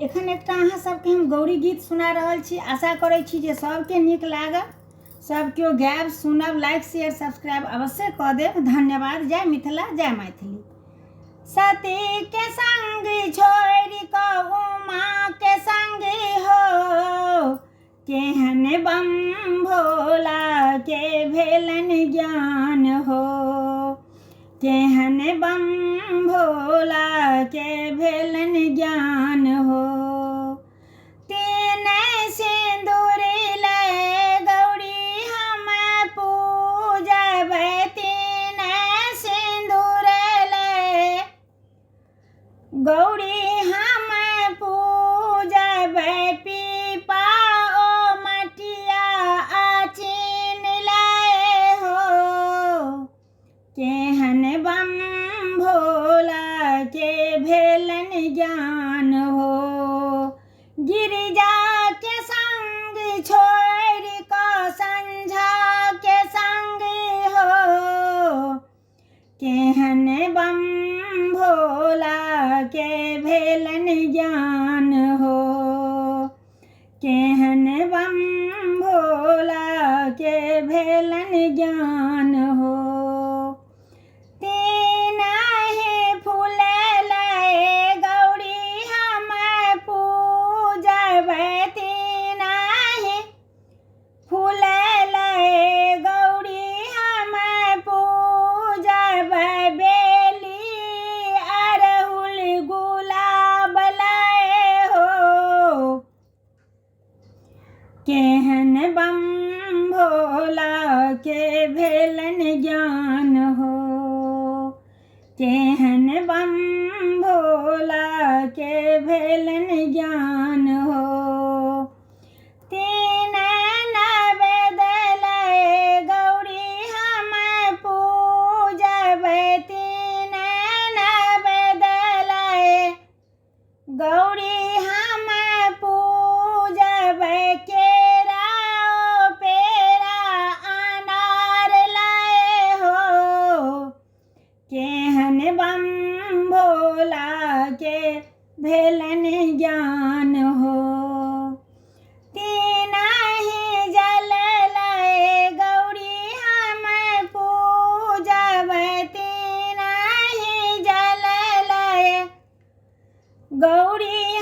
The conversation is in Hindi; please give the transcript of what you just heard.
एखन एकटा अहाँ सबके हम गौरी गीत सुना रहल छी। आशा करै छी जे सबके नीक लागत। सब केओ गायब सुनब, लाइक शेयर सब्सक्राइब अवश्य कऽ देब। धन्यवाद। जय मिथिला, जय मैथिली। सती के संग छोड़ कऽ उमा के संग हो, केहन बम भोला के भेलन ज्ञान हो, केहन बम भोला के भेलन ज्ञान हो। तीन सिंदूर ले गौरी हम पूजब, तीन सिंदूर ले गौरी हम पूजब, पीपा ओ मटिया आचिन लाए हो, केहन बम भोला के भेलन ज्ञान हो। गिरिजा के संग छोड़ कऽ संझा के संग हो, केहन बम भोला के भेलन ज्ञान हो, केहन बम भोला के भेलन ज्ञान हो। तीन ही फूल लाए गौरी हम पूजब, तीन ही फूल लाए गौरी हम पूजब, बेली अड़हुल गुलाब लाए हो, केहन बम भोला के भेलन ज्ञान हो, केहन बम भोला के भेलन ज्ञान हो। तीन नैवेद्य लाए गौरी हम पूजब, तीन नैवेद्य लाए गौरी हम पूजब, केरा पेड़ा अनार लाए हो, केहन बम भोला के भेलन ज्ञान हो। तीन ही जल लाए गौरी हम पूजब, तीन ही जल लाए गौरी